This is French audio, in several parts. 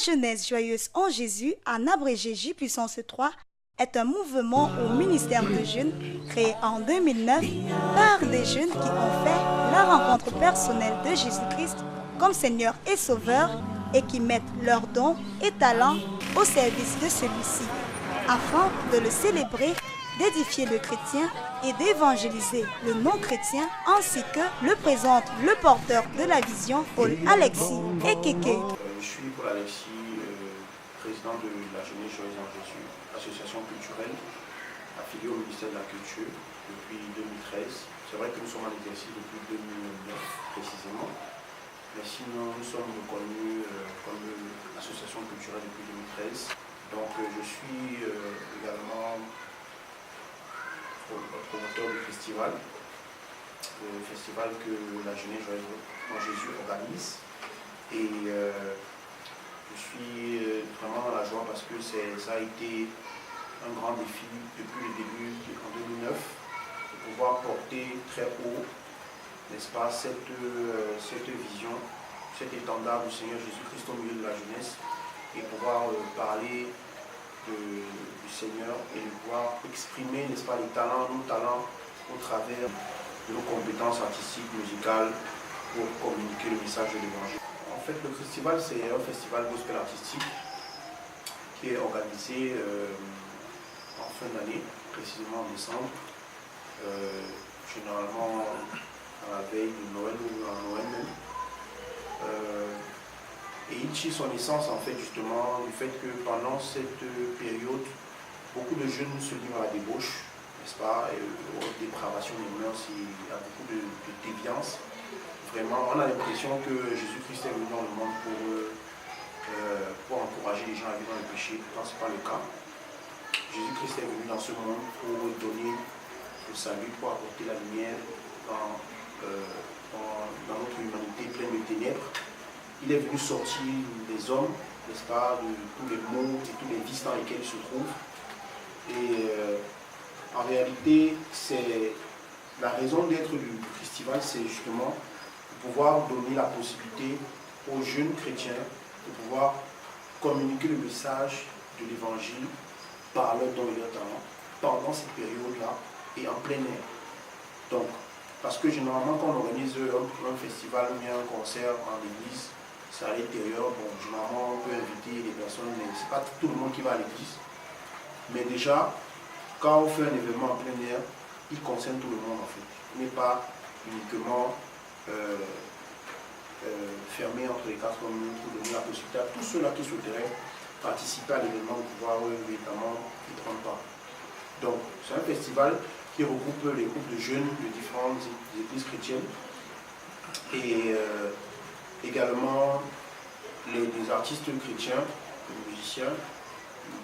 jeunesse joyeuse en Jésus, en abrégé J puissance 3, est un mouvement au ministère de jeunes créé en 2009 par des jeunes qui ont fait la rencontre personnelle de Jésus-Christ comme Seigneur et Sauveur et qui mettent leurs dons et talents au service de celui-ci, afin de le célébrer, d'édifier le chrétien et d'évangéliser le non-chrétien, ainsi que le présente le porteur de la vision, Paul Alexis et Kéké. Je suis Paul Alexis, président de la Jeunesse Joyeuse en Jésus, association culturelle affiliée au ministère de la Culture depuis 2013. C'est vrai que nous sommes en exercice depuis 2009 précisément, mais sinon nous sommes reconnus comme association culturelle depuis 2013. Donc je suis également promoteur du festival, le festival que la Jeunesse Joyeuse en Jésus organise. Et je suis vraiment dans la joie parce que ça a été un grand défi depuis le début en 2009 de pouvoir porter très haut, n'est-ce pas, cette vision, cet étendard du Seigneur Jésus-Christ au milieu de la jeunesse et pouvoir parler du Seigneur et de pouvoir exprimer, n'est-ce pas, nos talents au travers de nos compétences artistiques, musicales pour communiquer le message de l'Évangile. En fait, le festival, c'est un festival gospel artistique qui est organisé en fin d'année, précisément en décembre, généralement à la veille de Noël ou en Noël même. Et il tire son essence en fait justement du fait que pendant cette période, beaucoup de jeunes se livrent à la débauche, n'est-ce pas, dépravation des mœurs, il y a beaucoup de déviance. Vraiment, on a l'impression que Jésus-Christ est venu dans le monde pour encourager les gens à vivre dans le péché. Pourtant, ce n'est pas le cas. Jésus-Christ est venu dans ce monde pour donner le salut, pour apporter la lumière dans notre humanité pleine de ténèbres. Il est venu sortir des hommes, n'est-ce pas, de tous les maux et tous les vices dans lesquels ils se trouvent. Et en réalité, c'est la raison d'être du festival, c'est justement pouvoir donner la possibilité aux jeunes chrétiens de pouvoir communiquer le message de l'évangile par leur don et leur talent pendant cette période-là et en plein air. Donc, parce que généralement quand on organise un festival ou bien un concert en église, c'est à l'intérieur, bon, généralement on peut inviter des personnes, mais c'est pas tout le monde qui va à l'église. Mais déjà, quand on fait un événement en plein air, il concerne tout le monde en fait. Il n'est pas uniquement fermé entre les quatre murs pour donner la possibilité à tous ceux-là qui souhaiteraient participer à l'événement de pouvoir évidemment y prendre part. Donc c'est un festival qui regroupe les groupes de jeunes de différentes églises chrétiennes et également des artistes chrétiens, des musiciens,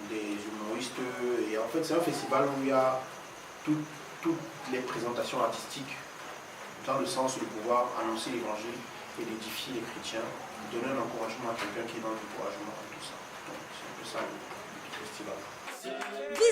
des humoristes. Et en fait c'est un festival où il y a toutes les présentations artistiques dans le sens de pouvoir annoncer l'évangile et d'édifier les chrétiens, donner un encouragement à quelqu'un qui est dans le découragement et tout ça. Donc c'est un peu ça le festival.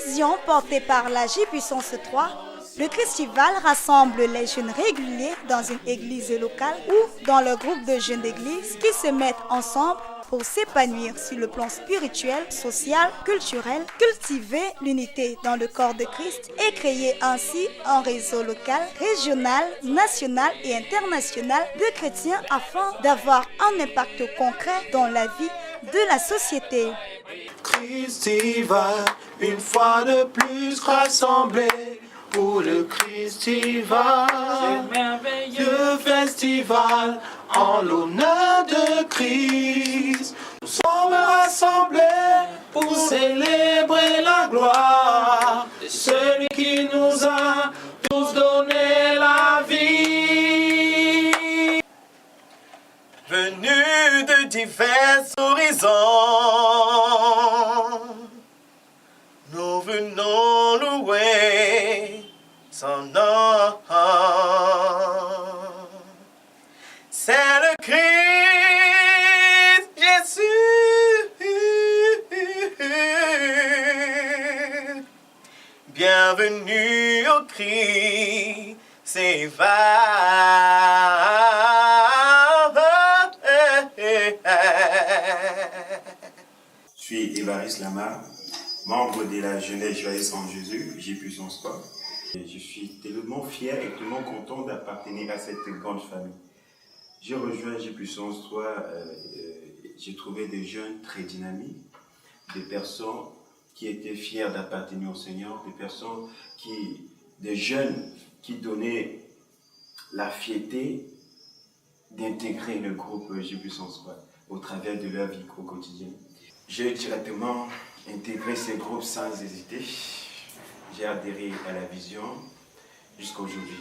Vision portée par la J puissance 3, le festival rassemble les jeunes réguliers dans une église locale ou dans le groupe de jeunes d'église qui se mettent ensemble pour s'épanouir sur le plan spirituel, social, culturel, cultiver l'unité dans le corps de Christ et créer ainsi un réseau local, régional, national et international de chrétiens afin d'avoir un impact concret dans la vie de la société. Festival, une fois de plus rassemblés pour le Festival, merveilleux festival en l'honneur de Christ. Nous sommes rassemblés pour célébrer la gloire de celui qui nous a tous donné la vie. Venus de divers horizons, nous venons louer son nom. C'est le Christ Jésus. Bienvenue au Christ, c'est va. Évariste Lamar, membre de la Jeunesse Joyeuse en Jésus, J-Puissance 3. Je suis tellement fier et tellement content d'appartenir à cette grande famille. J'ai rejoint J-Puissance 3, j'ai trouvé des jeunes très dynamiques, des personnes qui étaient fiers d'appartenir au Seigneur, des jeunes qui donnaient la fierté d'intégrer le groupe J-Puissance 3 au travers de leur vie au quotidien. J'ai directement intégré ce groupe sans hésiter. J'ai adhéré à la vision jusqu'à aujourd'hui.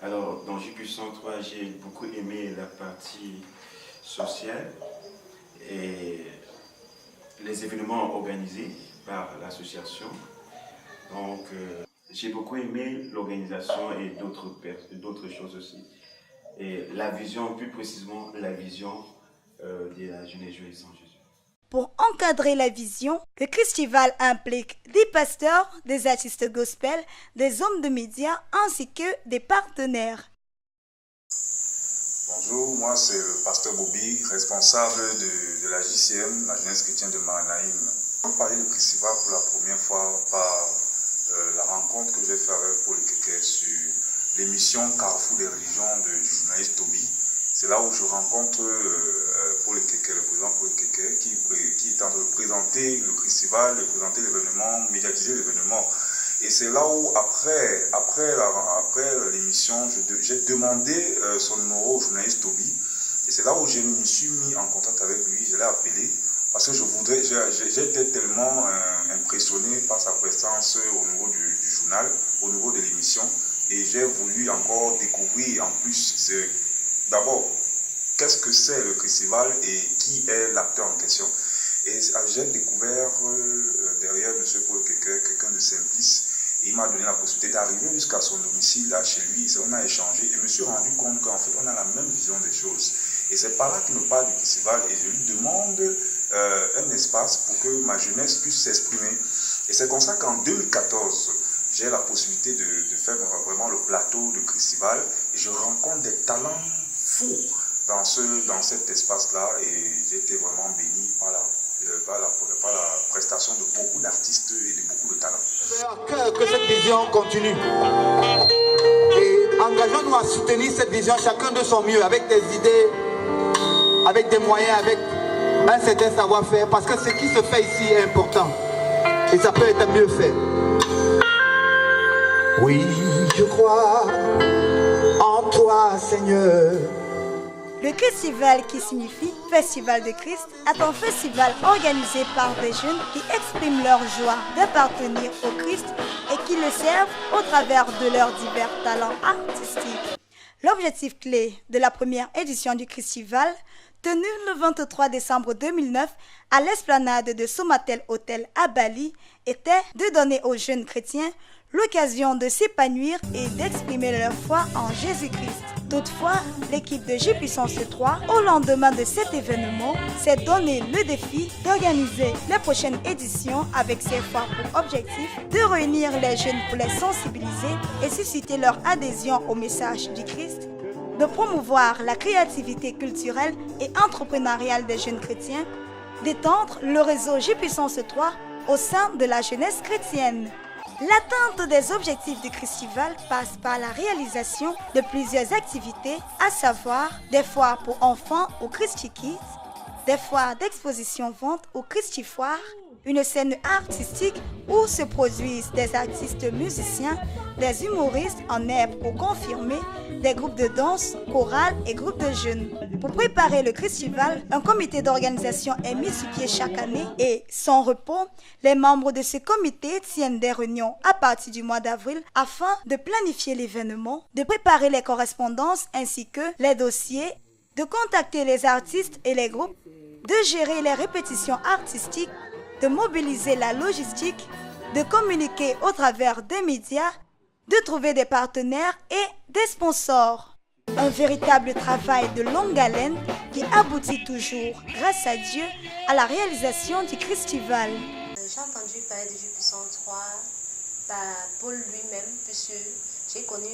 Alors, dans J-Puissance 3, j'ai beaucoup aimé la partie sociale et les événements organisés par l'association. Donc, j'ai beaucoup aimé l'organisation et d'autres choses aussi. Et la vision, plus précisément la vision de la Jeunesse Joyeuse en Jésus. Pour encadrer la vision, le Christival implique des pasteurs, des artistes gospel, des hommes de médias ainsi que des partenaires. Bonjour, moi c'est le pasteur Bobby, responsable de la JCM, la Jeunesse Chrétienne de Maranaïm. On va parler de Christival pour la première fois par la rencontre que j'ai faite avec Paul Ekeke sur l'émission Carrefour des religions du journaliste Toby. C'est là où je rencontre Paul Ekeke, le président Paul Ekeke, qui est en train de présenter le Christival, de présenter l'événement, médiatiser l'événement. Et c'est là où, après l'émission, j'ai demandé son numéro au journaliste Toby. Et c'est là où je me suis mis en contact avec lui, je l'ai appelé, parce que j'étais tellement impressionné par sa présence au niveau du journal, au niveau de l'émission. Et j'ai voulu encore découvrir en plus, d'abord, qu'est-ce que c'est le Christival et qui est l'acteur en question. Et j'ai découvert derrière M. Paul Ekeke quelqu'un de simplice. Il m'a donné la possibilité d'arriver jusqu'à son domicile, là, chez lui. On a échangé et je me suis rendu compte qu'en fait, on a la même vision des choses. Et c'est par là qu'il me parle du Christival et je lui demande un espace pour que ma jeunesse puisse s'exprimer. Et c'est comme ça qu'en 2014, j'ai la possibilité de faire vraiment le plateau de Christival et je rencontre des talents fous dans cet espace-là et j'ai été vraiment béni par la prestation de beaucoup d'artistes et de beaucoup de talents. Que cette vision continue. Et engageons-nous à soutenir cette vision, chacun de son mieux, avec des idées, avec des moyens, avec un certain savoir-faire, parce que ce qui se fait ici est important. Et ça peut être mieux fait. Oui, je crois en toi, Seigneur. Le Christival, qui signifie Festival de Christ, est un festival organisé par des jeunes qui expriment leur joie d'appartenir au Christ et qui le servent au travers de leurs divers talents artistiques. L'objectif clé de la première édition du Christival, tenue le 23 décembre 2009 à l'esplanade de Somatel Hotel à Bali, était de donner aux jeunes chrétiens l'occasion de s'épanouir et d'exprimer leur foi en Jésus-Christ. Toutefois, l'équipe de J-Puissance 3, au lendemain de cet événement, s'est donné le défi d'organiser les prochaines éditions avec ses fois pour objectif de réunir les jeunes pour les sensibiliser et susciter leur adhésion au message du Christ, de promouvoir la créativité culturelle et entrepreneuriale des jeunes chrétiens, d'étendre le réseau J-Puissance 3 au sein de la jeunesse chrétienne. L'atteinte des objectifs du Christival passe par la réalisation de plusieurs activités, à savoir des foires pour enfants au Christi Kids, des foires d'exposition-vente au Christi Foire, une scène artistique où se produisent des artistes musiciens, des humoristes en herbe ou confirmés, des groupes de danse, chorales et groupes de jeunes. Pour préparer le Christival, un comité d'organisation est mis sur pied chaque année et, sans repos, les membres de ce comité tiennent des réunions à partir du mois d'avril afin de planifier l'événement, de préparer les correspondances ainsi que les dossiers, de contacter les artistes et les groupes, de gérer les répétitions artistiques, de mobiliser la logistique, de communiquer au travers des médias, de trouver des partenaires et des sponsors. Un véritable travail de longue haleine qui aboutit toujours, grâce à Dieu, à la réalisation du Christival. J'ai entendu parler de J-Puissance 3 par Paul lui-même, puisque j'ai connu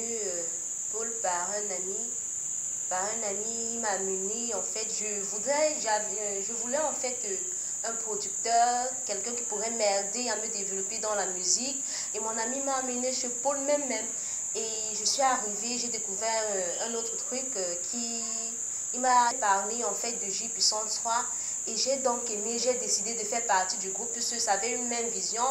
Paul par un ami. Il m'a amené, en fait, je voulais en fait un producteur, quelqu'un qui pourrait m'aider à me développer dans la musique. Et mon ami m'a amené chez Paul même. Et je suis arrivée, j'ai découvert un autre truc il m'a parlé en fait de J puissance 3. Et j'ai donc aimé, j'ai décidé de faire partie du groupe puisque ça avait une même vision.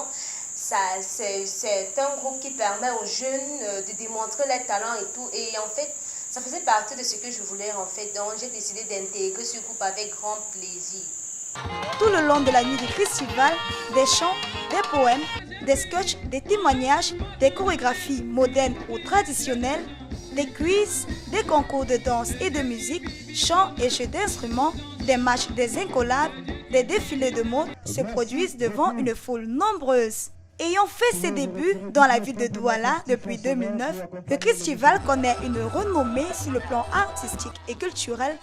C'est un groupe qui permet aux jeunes de démontrer leurs talents et tout. Et en fait, ça faisait partie de ce que je voulais en fait. Donc j'ai décidé d'intégrer ce groupe avec grand plaisir. Tout le long de la nuit du festival, des chants, des poèmes, des sketchs, des témoignages, des chorégraphies modernes ou traditionnelles, des quiz, des concours de danse et de musique, chants et jeux d'instruments, des matchs des incollables, des défilés de mode se produisent devant une foule nombreuse. Ayant fait ses débuts dans la ville de Douala depuis 2009, le festival connaît une renommée sur le plan artistique et culturel,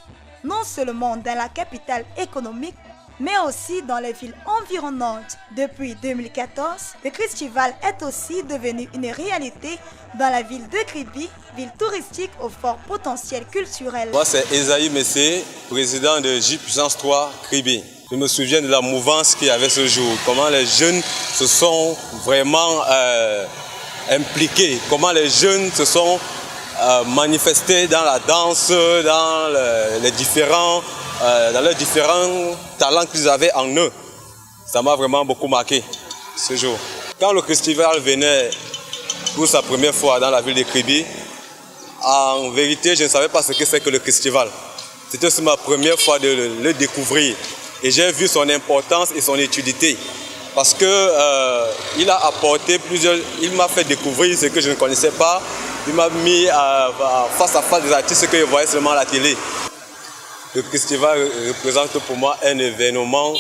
non seulement dans la capitale économique, mais aussi dans les villes environnantes. Depuis 2014, le festival est aussi devenu une réalité dans la ville de Kribi, ville touristique au fort potentiel culturel. Moi, c'est Esaïe Messé, président de J puissance 3 Kribi. Je me souviens de la mouvance qu'il y avait ce jour, comment les jeunes se sont vraiment impliqués, comment les jeunes se sont manifestés dans la danse, dans leurs différents talents qu'ils avaient en eux. Ça m'a vraiment beaucoup marqué ce jour. Quand le festival venait pour sa première fois dans la ville de Kribi, en vérité, je ne savais pas ce que c'est que le festival. C'était aussi ma première fois de le découvrir. Et j'ai vu son importance et son utilité. Parce qu'il a apporté il m'a fait découvrir ce que je ne connaissais pas. Il m'a mis face à face des artistes que je voyais seulement à la télé. Le festival représente pour moi un événement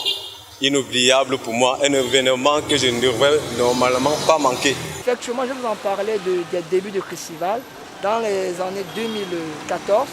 inoubliable pour moi, un événement que je ne devrais normalement pas manquer. Effectivement, je vous en parlais des débuts du festival. Dans les années 2014,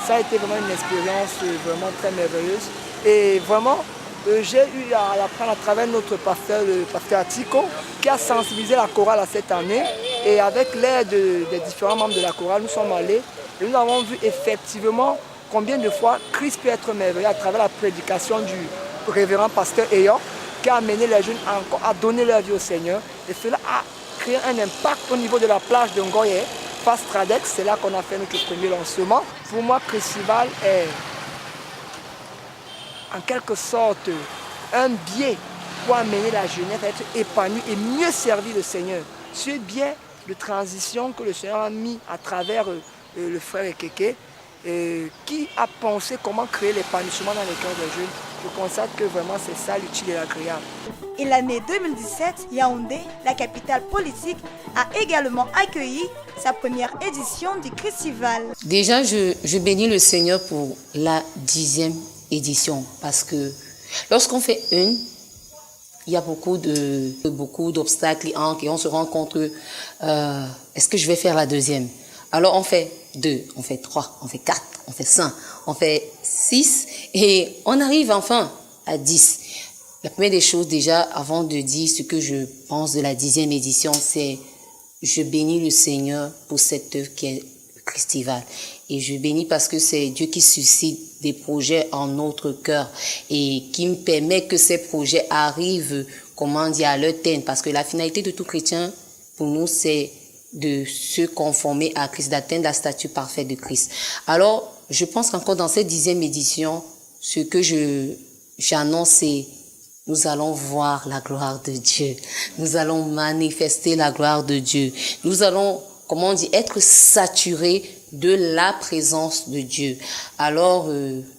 ça a été vraiment une expérience vraiment très merveilleuse. Et vraiment, j'ai eu à l'apprendre à travers notre pasteur, le pasteur Atiko, qui a sensibilisé la chorale à cette année. Et avec l'aide des différents membres de la chorale, nous sommes allés et nous avons vu effectivement combien de fois Christ peut être merveilleux à travers la prédication du révérend pasteur Eyo, qui a amené les jeunes à donner leur vie au Seigneur. Et cela a créé un impact au niveau de la plage de Ngoye, face Tradex. C'est là qu'on a fait notre premier lancement. Pour moi, Festival est en quelque sorte un biais pour amener la jeunesse à être épanouie et mieux servir le Seigneur. Ce biais de transition que le Seigneur a mis à travers le frère Ekeke, qui a pensé comment créer l'épanouissement dans les cœurs des jeunes. Je constate que vraiment c'est ça l'utile et l'agréable. Et l'année 2017, Yaoundé, la capitale politique, a également accueilli sa première édition du festival. Déjà, je bénis le Seigneur pour la 10e édition parce que lorsqu'on fait une, il y a beaucoup d'obstacles et on se rend compte que est-ce que je vais faire la deuxième? Alors on fait 2, on fait 3, on fait 4, on fait 5, on fait 6 et on arrive enfin à 10. La première des choses déjà, avant de dire ce que je pense de la 10e édition, c'est je bénis le Seigneur pour cette œuvre qui est le festival. Et je bénis parce que c'est Dieu qui suscite des projets en notre cœur et qui me permet que ces projets arrivent, à leur terme. Parce que la finalité de tout chrétien, pour nous, c'est de se conformer à Christ, d'atteindre la stature parfaite de Christ. Alors, je pense qu'encore dans cette 10e édition, ce que j'annonce, c'est nous allons voir la gloire de Dieu. Nous allons manifester la gloire de Dieu. Nous allons, être saturés de la présence de Dieu. Alors,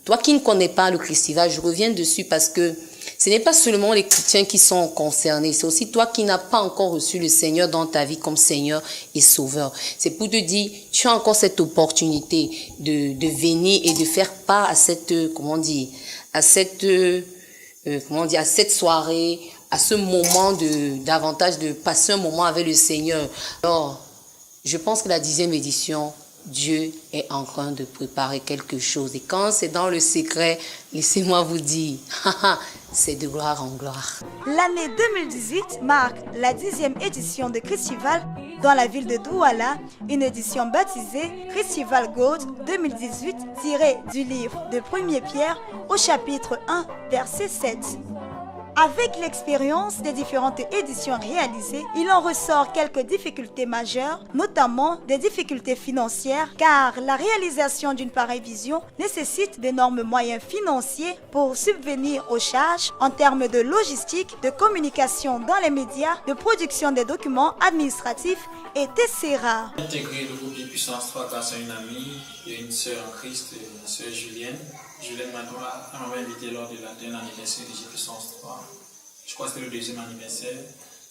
toi qui ne connais pas le festival, je reviens dessus parce que ce n'est pas seulement les chrétiens qui sont concernés, c'est aussi toi qui n'as pas encore reçu le Seigneur dans ta vie comme Seigneur et Sauveur. C'est pour te dire, tu as encore cette opportunité de venir et de faire part à cette soirée, à ce moment davantage de passer un moment avec le Seigneur. Alors, je pense que la 10e édition, Dieu est en train de préparer quelque chose. Et quand c'est dans le secret, laissez-moi vous dire, c'est de gloire en gloire. L'année 2018 marque la 10e édition de Festival dans la ville de Douala, une édition baptisée Festival Gold 2018, tirée du livre de 1er Pierre au chapitre 1, verset 7. Avec l'expérience des différentes éditions réalisées, il en ressort quelques difficultés majeures, notamment des difficultés financières, car la réalisation d'une pareille vision nécessite d'énormes moyens financiers pour subvenir aux charges en termes de logistique, de communication dans les médias, de production des documents administratifs, etc. J'ai intégré le groupe de Puissance 3 grâce à une amie et une sœur en Christ, la sœur Julienne. Julienne Madoua m'avait invité lors de la dernière anniversaire de J-Puissance 3. Je crois que c'était le 2e anniversaire.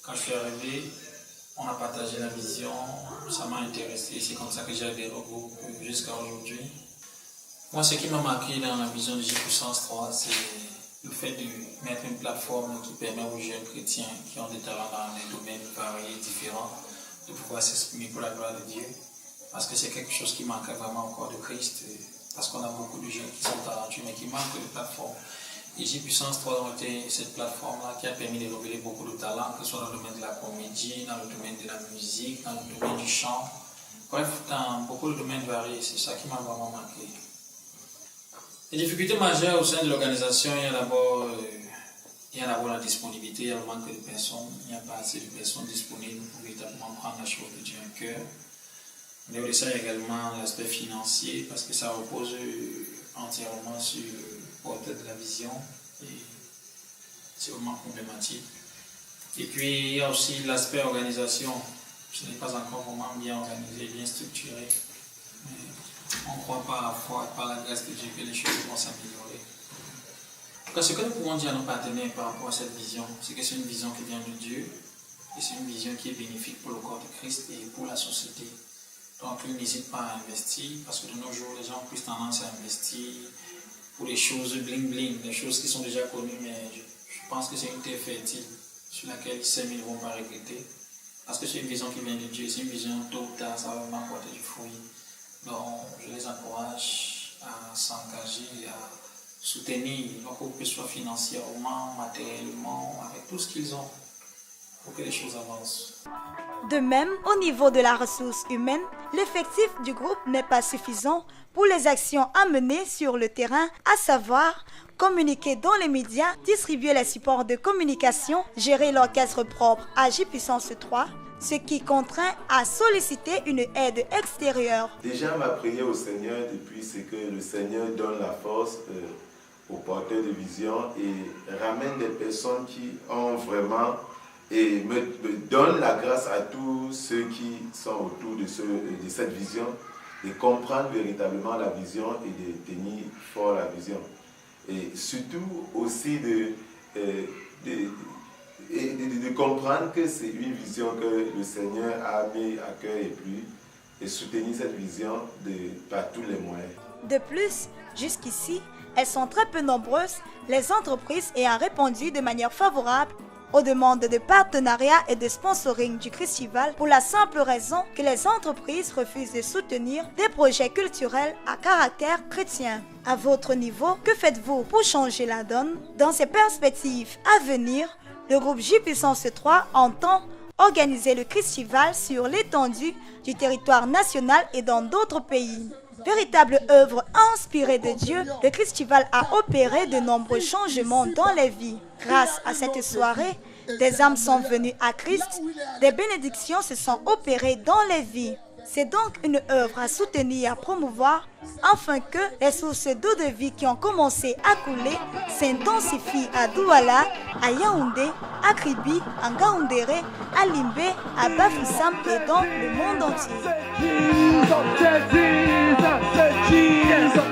Quand je suis arrivé, on a partagé la vision, ça m'a intéressé. C'est comme ça que j'ai adhéré au groupe jusqu'à aujourd'hui. Moi, ce qui m'a marqué dans la vision de J-Puissance 3, c'est le fait de mettre une plateforme qui permet aux jeunes chrétiens qui ont des talents dans des domaines variés, différents, de pouvoir s'exprimer pour la gloire de Dieu. Parce que c'est quelque chose qui manque vraiment encore de Christ. Parce qu'on a beaucoup de jeunes qui sont talentueux, mais qui manquent de plateforme. Et J-Puissance 3 a été cette plateforme-là qui a permis de révéler beaucoup de talents, que ce soit dans le domaine de la comédie, dans le domaine de la musique, dans le domaine du chant. Bref, dans beaucoup de domaines variés, c'est ça qui m'a vraiment marqué. Les difficultés majeures au sein de l'organisation, il y a d'abord la disponibilité, il y a le manque de personnes, il n'y a pas assez de personnes disponibles pour véritablement prendre la chose de Dieu en cœur. Mais au-delà de ça, il y a également l'aspect financier, parce que ça repose entièrement sur le porteur de la vision, et c'est vraiment problématique. Et puis, il y a aussi l'aspect organisation. Ce n'est pas encore vraiment bien organisé, bien structuré. Mais on ne croit pas à la foi, par la grâce de Dieu, que les choses vont s'améliorer. Ce que nous pouvons dire à nos partenaires par rapport à cette vision, c'est que c'est une vision qui vient de Dieu, et c'est une vision qui est bénéfique pour le corps de Christ et pour la société. Donc, ils n'hésitent pas à investir, parce que de nos jours, les gens ont plus tendance à investir pour les choses bling-bling, des choses qui sont déjà connues, mais je pense que c'est une terre fertile sur laquelle ils sèment, ils ne vont pas regretter. Parce que c'est une vision qui vient de Dieu, c'est une vision tôt ou tard, ça va vraiment porter du fruit. Donc, je les encourage à s'engager, à soutenir leur groupe, que ce soit financièrement, matériellement, avec tout ce qu'ils ont, pour que les choses avancent. De même, au niveau de la ressource humaine, l'effectif du groupe n'est pas suffisant pour les actions à mener sur le terrain, à savoir communiquer dans les médias, distribuer les supports de communication, gérer l'orchestre propre à J-Puissance 3, ce qui contraint à solliciter une aide extérieure. Déjà, ma prière au Seigneur depuis, c'est que le Seigneur donne la force aux porteurs de vision et ramène des personnes qui ont vraiment et me donne la grâce à tous ceux qui sont autour de cette vision de comprendre véritablement la vision et de tenir fort la vision. Et surtout aussi de comprendre que c'est une vision que le Seigneur a mis à cœur et puis et soutenir cette vision par tous les moyens. De plus, jusqu'ici, elles sont très peu nombreuses, les entreprises ayant répondu de manière favorable aux demandes de partenariat et de sponsoring du festival pour la simple raison que les entreprises refusent de soutenir des projets culturels à caractère chrétien. À votre niveau, que faites-vous pour changer la donne? Dans ces perspectives à venir, le groupe J-Puissance 3 entend organiser le festival sur l'étendue du territoire national et dans d'autres pays. Véritable œuvre inspirée de Dieu, le festival a opéré de nombreux changements dans les vies. Grâce à cette soirée, des âmes sont venues à Christ, des bénédictions se sont opérées dans les vies. C'est donc une œuvre à soutenir et à promouvoir afin que les sources d'eau de vie qui ont commencé à couler s'intensifient à Douala, à Yaoundé, à Kribi, à Ngaoundéré, à Limbé, à Bafoussam et dans le monde entier. Jesus, Jesus, Jesus, Jesus.